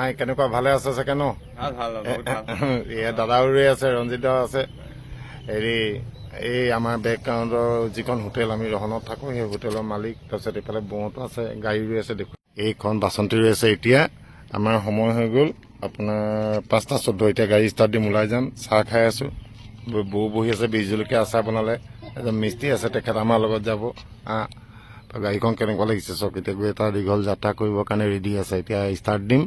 নাই কেনেকুৱা ভালে আছে চাগে ন? এয়া দাদাও ৰৈ আছে, ৰঞ্জিত দাও আছে। হেৰি এই আমাৰ বেকগ্ৰাউণ্ডৰ যিখন হোটেল আমি ৰহনত থাকো সেই হোটেলৰ মালিক, তাৰপিছত এইফালে বৌহঁতো আছে, গাড়ী ৰৈ আছে দেখোন। এইখন বাচন্তি ৰৈ আছে। এতিয়া আমাৰ সময় হৈ গ'ল আপোনাৰ 5:14। এতিয়া গাড়ী ষ্টাৰ্ট দিম, ওলাই যাম। চাহ খাই আছো, বৌ বহি আছে, বীজ জলকীয়া আচাৰ বনালে। এজন মিস্ত্ৰী আছে, তেখেত আমাৰ লগত যাব। গাড়ীখন কেনেকুৱা লাগিছে চাওক। এতিয়া গৈ এটা দীঘল যাত্ৰা কৰিবৰ কাৰণে ৰেডি আছে। এতিয়া ষ্টাৰ্ট দিম,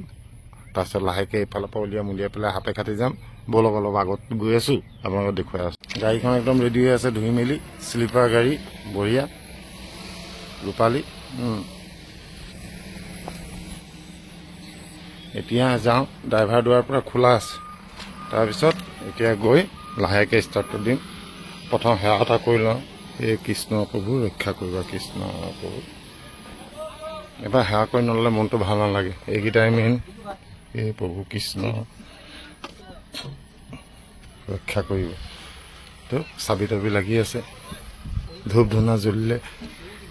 তাৰপিছত লাহেকৈ এইফালৰ পৰা উলিয়াই পেলাই হাপে খাটি যাম। ব'লক অলপ আগত গৈ আছো, আপোনালোকক দেখুৱাই আছো। গাড়ীখন একদম ৰেডি হৈ আছে, ধুই মেলি। শ্লিপাৰ গাড়ী, বঢ়িয়া, ৰূপালী। এতিয়া যাওঁ, ড্ৰাইভাৰ দুৱাৰ পৰা খোলা আছে। তাৰপিছত এতিয়া গৈ লাহেকৈ ষ্টাৰ্টটো দিম। প্ৰথম সেৱা এটা কৰি লওঁ। এই কৃষ্ণ প্ৰভু ৰক্ষা কৰিবা, কৃষ্ণ প্ৰভু। এবাৰ সেৱা কৰি নল'লে মনটো ভাল নালাগে। এইকেইটাই মেইন। এই প্ৰভু কৃষ্ণ ৰক্ষা কৰিব। তো চাবি তাবি লাগি আছে, ধূপ ধূনা জ্বলিলে,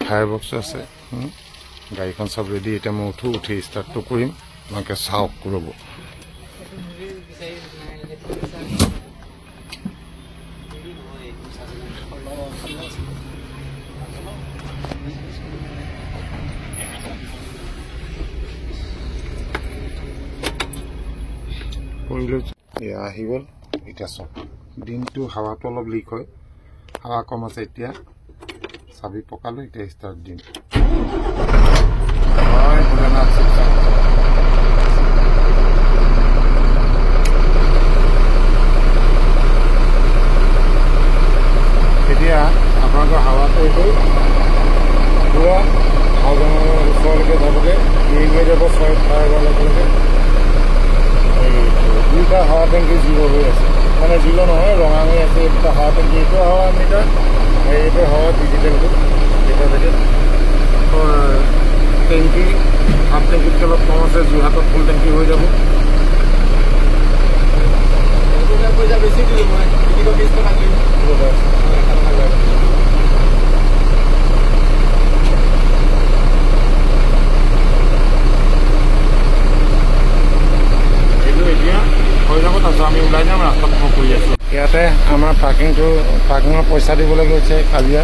ফায়াৰ বক্স আছে। গাড়ীখন চব ৰেডি। এতিয়া মই উঠি ষ্টাৰ্টটো কৰিম। আপোনালোকে চাওক, ৰ'ব। কৰিলোঁ, এয়া আহি গ'ল। এতিয়া চাওক, দিনটো হাৱাটো অলপ লিক হয়, হাৱা কম আছে। এতিয়া চাবি পকালোঁ, এতিয়া ষ্টাৰ্ট দিম। এতিয়া আপোনালোকৰ হাৱাটো এইটো পুৰা ওচৰলৈকে যাবগৈ, গ্ৰীণ হৈ যাব। 6 পাৰ হোৱাৰ লগে লগে দুইটা হাৱা টেংকি জিৰ' হৈ আছে, মানে জিৰ' নহয়, ৰঙা হৈ আছে। এই দুটা হাৱা টেংকি, এইটো হাৱা মিটাৰ, এইটো হাৱা ডিজিটেলটো। এতিয়া থাকে টেংকি, হাফ টেংকিতকৈ অলপ কম আছে। যোৰহাটত ফুল টেংকি হৈ যাব। বেছি দিলোঁ মই 320 টকা দিলোঁ। আমি ওলাই যাম, ৰাস্তাত মই কৰি আছো। ইয়াতে আমাৰ পাৰ্কিঙৰ পইচা দিবলৈ গৈছে কালিয়া।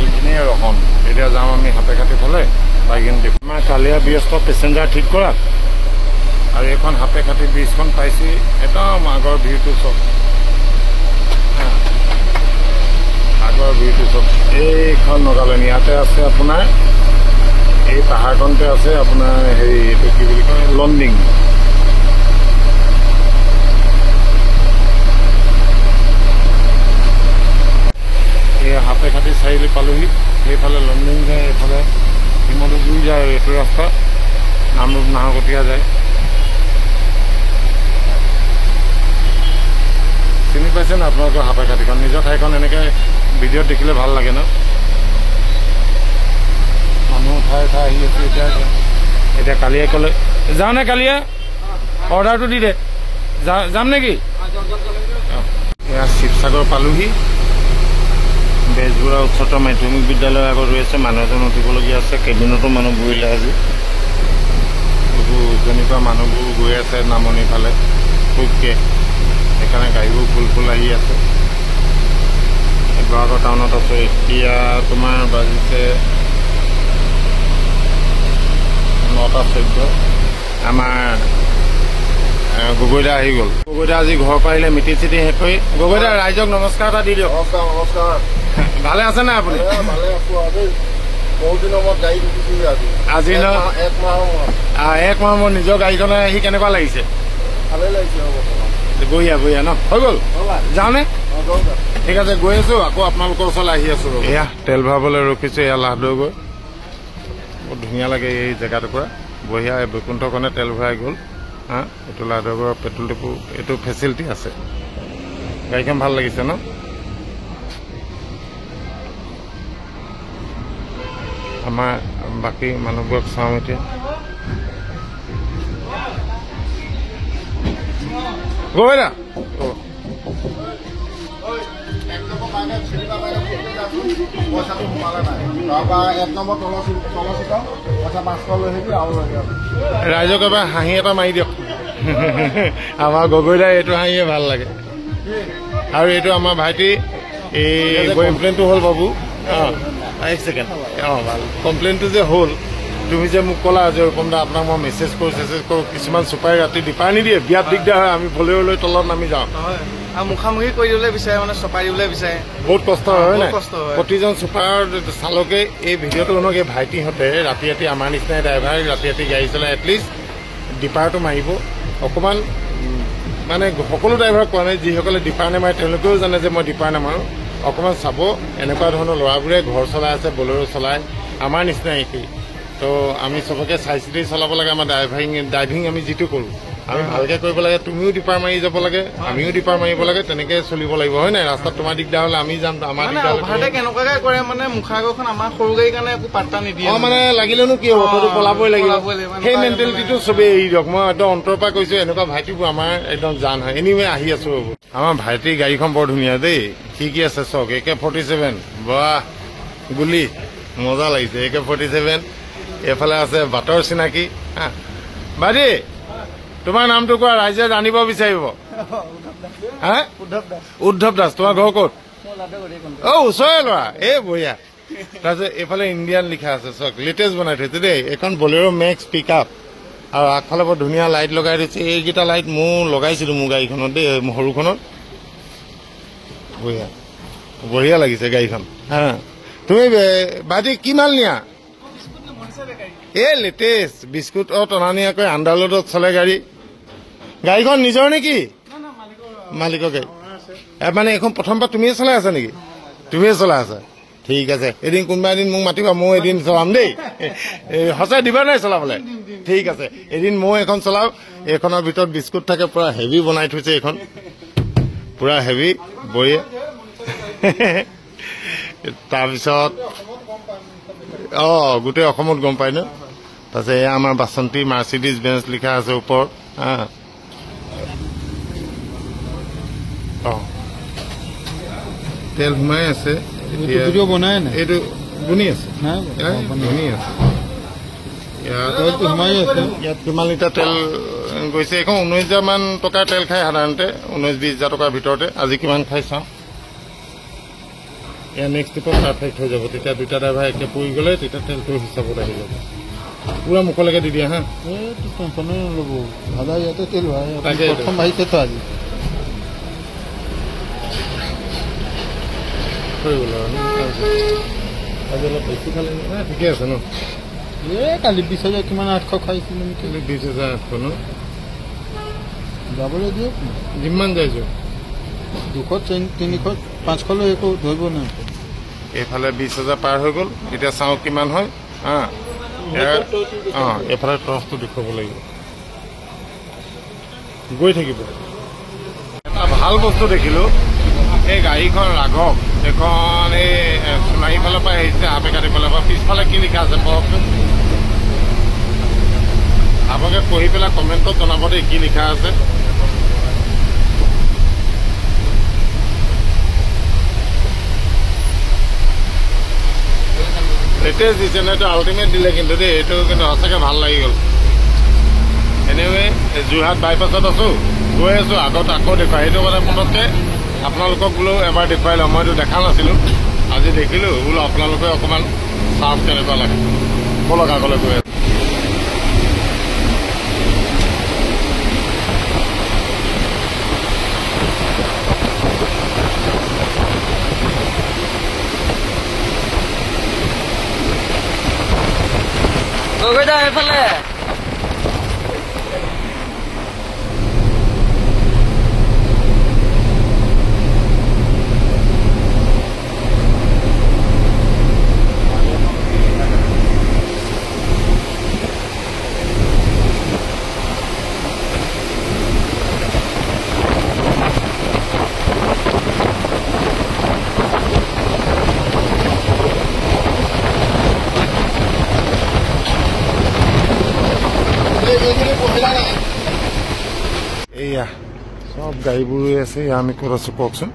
এইখিনিয়ে ৰহন। এতিয়া যাম আমি হাতে খাটি ফালে পাৰ্কিং দিম। আমাৰ কালিয়া ব্যস্ত পেচেঞ্জাৰ ঠিক কৰা, আৰু এইখন হাতে খাটি ব্ৰিজখন পাইছে। একদম আগৰ ভিউটো চব, আগৰ ভিউটো চব। এইখন নগালেণ্ড, ইয়াতে আছে আপোনাৰ, এই পাহাৰখনতে আছে আপোনাৰ হেৰি, এইটো কি বুলি কয়, লণ্ডিং। এই হাতে খাটি চাৰিআলি পালোহি। সেইফালে লণ্ডিং যায়, এইফালে শিমলুগুৰি যায়, এইটো ৰাস্তা নামৰূপ নাহৰকটীয়া যায়। চিনি পাইছে না আপোনালোকৰ হাতে খাটিখন? নিজৰ ঠাইখন এনেকৈ ভিডিঅ'ত দেখিলে ভাল লাগে ন? মানুহ ঠাই আহি আছে। এতিয়া কালিয়ে ক'লে যাওঁ নে? কালিয়ে অৰ্ডাৰটো দি দে, যাম নেকি? এয়া শিৱসাগৰ পালোহি। বেজবৰুৱা উচ্চতৰ মাধ্যমিক বিদ্যালয়ৰ আগত ৰৈ আছে। মানুহ এজন উঠিবলগীয়া আছে। কেবিনতো মানুহ বহিলে আজি। এইবোৰ উজনিৰ পৰা মানুহবোৰ গৈ আছে নামনি ফালে খুবকৈ। সেইকাৰণে গাড়ীবোৰ ফুল আহি আছে। শিৱসাগৰ টাউনত আছোঁ। এতিয়া তোমাৰ বাজিছে 9:14। আমাৰ গগৈদা আহি গ'ল। গগৈদা আজি ঘৰৰ পৰা আহিলে, মিটিং চিটিং শেষ কৰি। গগৈদা, ৰাইজক নমস্কাৰ এটা দি দিয়ক। নমস্কাৰ। ভালে আছে নাই আপুনি? ভালে আছো। আজি ন 1 মাহ মোৰ নিজৰ গাড়ীখনে আহি কেনেকুৱা লাগিছে? ভালে লাগিছে। বঢ়িয়া ন? হৈ গ'ল, যাওঁনে? ঠিক আছে, গৈ আছো। আকৌ আপোনালোকৰ ওচৰলৈ আহি আছো। এয়া তেল ভৰাবলৈ ৰখিছো। এয়া লাহদৈ গৈ বহুত ধুনীয়া লাগে এই জেগাটুকুৰা, বঢ়িয়া। বৈকুণ্ঠখনে তেল ভৰাই গ'ল। এইটো লাহদৈগড়ৰ পেট্ৰল ডিপু, এইটো ফেচিলিটি আছে। গাড়ীখন ভাল লাগিছে ন? আমাৰ বাকী মানুহবোৰক চাওঁ এতিয়া। গৈ না পইচাটো সোমালে নাই তাৰপৰা 1 নম্বৰ তলচিত পইচা 500 লৈ আহিবি আৰু ৰাইজক এবাৰ হাঁহি এটা মাৰি দিয়ক আমাৰ গগৈদাই এইটো হাঁহিয়ে ভাল লাগে আৰু এইটো আমাৰ ভাইটি এই কমপ্লেইনটো হ'ল বাবু এক ছেকেণ্ড ভাল কমপ্লেইনটো যে হ'ল তুমি যে মোক ক'লা যে ৰূপমদা আপোনাক মই মেছেজ কৰোঁ কিছুমান চুপাই ৰাতি দিপাৰ নিদিয়ে বিয়াত দিগদাৰ হয় আমি বলেৰলৈ তলত নামি যাওঁ মুখামুখি কৰি দিবলৈ বিচাৰে মানে চপাই দিবলৈ বিচাৰে বহুত কষ্ট হয় নাই প্ৰতিজন চুপাৰ চালকে এই ভিডিঅ'টো শুনক এই ভাইটিহঁতে ৰাতি ৰাতি আমাৰ নিচিনাই ড্ৰাইভাৰ ৰাতি ৰাতি গাড়ী চলাই এটলিষ্ট ডিপাৰটো মাৰিব অকণমান মানে সকলো ড্ৰাইভাৰক কোৱা নাই যিসকলে ডিপাৰ নামাৰে তেওঁলোকেও জানে যে মই ডিপাৰ নামাৰোঁ অকণমান চাব এনেকুৱা ধৰণৰ ল'ৰাবোৰে ঘৰ চলাই আছে বলেৰো চলাই আমাৰ নিচিনাই একেই তো আমি চবকে চাই চিতি চলাব লাগে আমাৰ ড্ৰাইভিং আমি যিটো কৰোঁ আমি ভালকৈ কৰিব লাগে তুমিও ডিপাৰ মাৰি যাব লাগে আমিও ডিপাৰ মাৰিব লাগে তেনেকৈ চলিব লাগিব হয় নাই ৰাস্তাত তোমাৰ দিগদাৰ হ'লে আমি যাম আমাৰ দিগদাৰ কেনেকুৱাকৈ কৰে মানে মুখাগৰখন আমাৰ সৰু গাড়ীৰ কাৰণে একো পাত্তা নিদিয়ে মানে লাগিলেনো কি হ'ব অ'টোটো পলাবই লাগিব সেই মেণ্টেলিটিটো চবেই এৰি দিয়ক মই একদম অন্তৰৰ পৰা কৈছোঁ এনেকুৱা ভাইটিবোৰ আমাৰ একদম জান হয় এনিৱে আহি আছো ৰ'ব আমাৰ ভাইটিৰ গাড়ীখন বৰ ধুনীয়া দেই কি আছে চাওক AK-47 বাহ গুলি মজা লাগিছে AK-47 এইফালে আছে বাটৰ চিনাকি ভাইটি তোমাৰ নামটো কোৱা ৰাইজে জানিব বিচাৰিব উদ্ধৱ দাস তোমাৰ ঘৰ ক'ত ওচৰৰে ল'ৰা এই বঢ়িয়া তাৰপিছত এইফালে ইণ্ডিয়ান লিখা আছে চাওক লেটেষ্ট বনাই থৈছে দেই এখন বলেৰো মেক্স পিক আপ আৰু আগফালে বৰ ধুনীয়া লাইট লগাই দিছে এইকেইটা লাইট মোৰ লগাইছিলোঁ মোৰ গাড়ীখনত দেই সৰুখনত বঢ়িয়া বঢ়িয়া লাগিছে গাড়ীখন তুমি ভাইটি কি মাল নিয়া এই লেটেষ্ট বিস্কুট টনা নিয়াকৈ আণ্ডাৰলোডত চলে গাড়ীখন নিজৰ নেকি মালিকৰ গাড়ী মানে এখন প্ৰথমবাৰ তুমিয়ে চলাই আছা নেকি তুমিয়ে চলাই আছা ঠিক আছে এদিন কোনোবা এদিন মোক মাতিবা মই এদিন চলাম দেই সঁচাই দিবা নাই চলাবলৈ ঠিক আছে এদিন মই এখন চলাওঁ এইখনৰ ভিতৰত বিস্কুট থাকে পুৰা হেভি বনাই থৈছে এইখন পুৰা হেভি বঢ়িয়া তাৰপিছত গোটেই অসমত গম পায় ন তাৰপিছত এয়া আমাৰ বাচন্তি মাৰ্চিডিজ বেঞ্চ লিখা আছে ওপৰত তেল সোমাই আছে এইটো বনি আছে ইয়াত কিমান লিটাৰ তেল গৈছে এখন 19,000 মান টকাৰ তেল খায় সাধাৰণতে 19-20,000 টকাৰ ভিতৰতে আজি কিমান খাই চাওঁ ইয়াৰ নেক্সট ট্ৰিপত পাৰফেক্ট হৈ যাব তেতিয়া দুটা ড্ৰাইভাৰ একে পৰি গ'লে তেতিয়া তেলটোৰ হিচাপত আহি যাব পুৰা মুখলৈকে দি দিয়া ল'ব দাদা ইয়াতে তেল প্ৰথম আহিছেতো আজি হৈ গ'ল আজি অলপ বেছি খালে ঠিকে আছে ন কালি 20,000 কিমান 800 খাইছিলোঁ নেকি 20,800 ন যাবলৈ দিয়ক যিমান যাইছোঁ 200 300 500 লৈ একো ধৰিব নাই এইফালে 20,000 পাৰ হৈ গ'ল এতিয়া চাওঁ কিমান হয় এইফালে টৰ্চটো দেখুৱাব লাগিব গৈ থাকিব এটা ভাল বস্তু দেখিলোঁ এই গাড়ীখন ৰাঘৱ এখন এই সোণাৰী ফালৰ পৰা আহিছে আবেকাটি ফালৰ পৰা পিছফালে কি লিখা আছে কওকচোন আপোনালোকে পঢ়ি পেলাই কমেণ্টত জনাব দেই কি লিখা আছে লেটেষ্ট দিছে ন এইটো আল্টিমেট দিলে কিন্তু দেই এইটো কিন্তু সঁচাকৈ ভাল লাগি গ'ল এনিৱে যোৰহাট বাইপাছত আছোঁ গৈ আছোঁ আগত আকৌ দেখুৱাই সেইটো মানে পটককৈ আপোনালোকক বোলো এবাৰ দেখুৱাই লওঁ মইতো দেখা নাছিলোঁ আজি দেখিলোঁ বোলো আপোনালোকে অকণমান চাওক কেনেকুৱা লাগে ব'লক আগলৈ গৈ আছোঁ এইফালে এয়া সব গাড়ীবোৰ আছে আমি ক'ত আছোঁ কওকচোন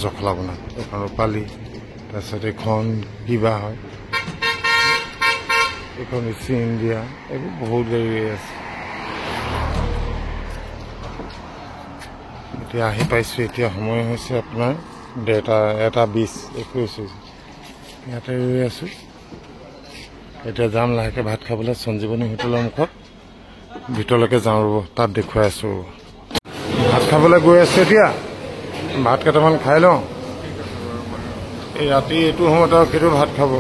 জখলা বনাম, এখন ৰূপালী, তাৰপিছত এইখন কিবা হয়, এইখন ইষ্ট ইণ্ডিয়া, এইবোৰ বহুত গাড়ী আছে। এতিয়া আহি পাইছোঁ, এতিয়া সময় হৈছে আপোনাৰ 1:20 হৈছে। ইয়াতে ৰৈ আছোঁ। এতিয়া যাম লাহেকৈ ভাত খাবলৈ সঞ্জীৱনী হোটেলৰ মুখত। ভিতৰলৈকে যাওঁ ৰ'ব, তাত দেখুৱাই আছোঁ। ভাত খাবলৈ গৈ আছোঁ এতিয়া। ভাত কেইটামান খাই লওঁ। এই ৰাতি এইটো সময়ত আৰু সেইটো ভাত খাব।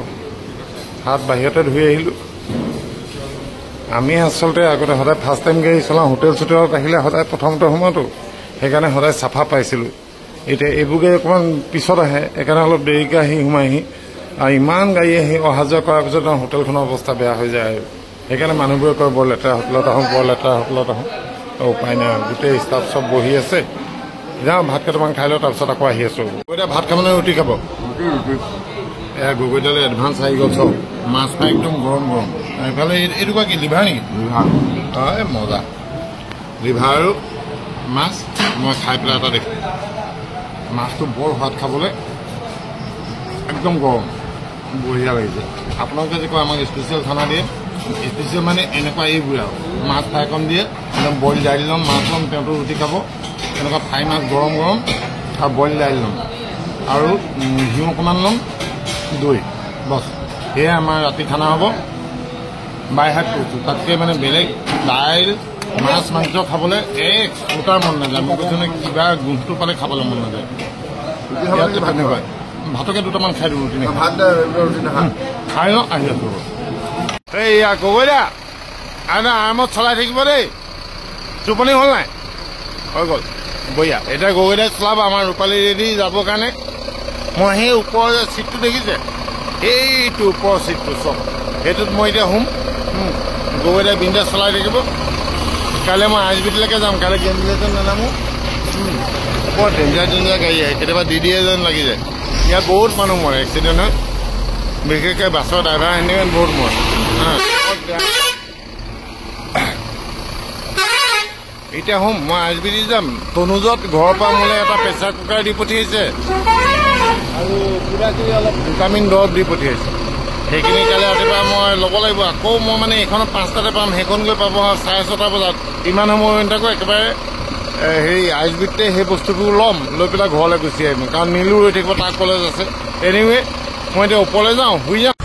হাত বাহিৰতে ধুই আহিলোঁ। আমি আচলতে আগতে সদায় ফাৰ্ষ্ট টাইম গাড়ী চলাওঁ, হোটেল চোটেলত আহিলে সদায় প্ৰথমতে সময়তো, সেইকাৰণে সদায় চাফা পাইছিলোঁ। এতিয়া এইবোৰ গাড়ী অকণমান পিছত আহে, সেইকাৰণে অলপ দেৰিকৈ আহি সোমাইহি। আৰু ইমান গাড়ী আহি অহা যোৱা কৰাৰ পিছত হোটেলখনৰ অৱস্থা বেয়া হৈ যায় আৰু সেইকাৰণে মানুহবোৰে কয় বৰ লেতেৰা হোটেলত আহোঁ, বৰ লেতেৰা হোটেলত আহোঁ। উপায় নাই, গোটেই ষ্টাফ চব বহি আছে। যাওঁ ভাত কেইটামান খাই লওঁ, তাৰপিছত আকৌ আহি আছোঁ। এতিয়া ভাত খাবলৈ ৰুটি খাব। এয়া গগৈদালে এডভান্স আহি গ'ল চব। মাছ ফ্ৰাই একদম গৰম গৰম। এইফালে এইটো কি লিভাৰ নেকি? হয়, মজা। লিভাৰ আৰু মাছ মই খাই পেলাই এটা দেখোঁ। মাছটো বৰ সোৱাদ খাবলৈ, একদম গৰম, বঢ়িয়া লাগিছে। আপোনালোকে যে কয় আমাক স্পেচিয়েল খানা দিয়ে, স্পেচিয়েল মানে এনেকুৱা এইবোৰ আৰু মাছ ফ্ৰাইকণ দিয়ে, একদম বইল দাইল ল'ম, মাছ ল'ম, তেওঁতো ৰুটি খাব। এনেকুৱা ফ্ৰাই মাছ গৰম গৰম আৰু বইল দাইল ল'ম আৰু ঘিউ অকণমান ল'ম, দৈ, বছ। সেয়াই আমাৰ ৰাতি খানা হ'ব। বাই হাত কৰিছোঁ, তাতকৈ মানে বেলেগ দাইল মাছ মাংস খাবলৈ এক ফুটাৰ মন নাযায়। মোক কৈছোঁ নে কিবা গোন্ধটো পালে খাবলৈ মন নাযায়। ইয়াতে তেনেকুৱাই ভাতকে দুটামান খাই দিওঁ, ৰুটি খাই লওঁ, আহি আছোঁ। এইয়া গগৈদা আৰু আৰামত চলাই থাকিব দেই। টোপনি হ'ল নাই? হৈ গ'ল, বঢ়িয়া। এতিয়া গগৈদাই চলাব আমাৰ ৰূপালী ৰেডি যাবৰ কাৰণে। মই সেই ওপৰৰ চিটটো দেখিছে, সেইটো ওপৰৰ চিটটো চব, সেইটোত মই এতিয়া শুম। গগৈদাই বিন্দাছ চলাই থাকিব। কাইলৈ মই ISBT-লৈকে যাম। কাইলৈ গেম ভিলেজত নানামো। বৰ ডেঞ্জাৰ গাড়ী আহে, কেতিয়াবা DD যেন লাগি যায়। ইয়াত বহুত মানুহ মৰে এক্সিডেণ্ট হয়, বিশেষকৈ বাছৰ ড্ৰাইভাৰ এনেকৈ বহুত মৰে। এতিয়া শুম, মই ISBT যাম। তনুজত ঘৰৰ পৰা মোলৈ এটা প্ৰেছাৰ কুকাৰ দি পঠিয়াইছে আৰু কিবা কিবি অলপ ভিটামিন দৰৱ দি পঠিয়াইছে। সেইখিনি কাইলৈ ৰাতিপুৱা মই ল'ব লাগিব। আকৌ মই মানে এইখনত 5টাতে পাম, সেইখন গৈ পাব 6:30 বজাত। ইমান সময় নাথাকোঁ, একেবাৰে ISBT-তে সেই বস্তুবোৰ ল'ম, লৈ পেলাই ঘৰলৈ গুচি আহিম। কাৰণ নীলো ৰৈ থাকিব, তাৰ কলেজ আছে। এনিৱে মই এতিয়া ওপৰলৈ যাওঁ, শুই যাম।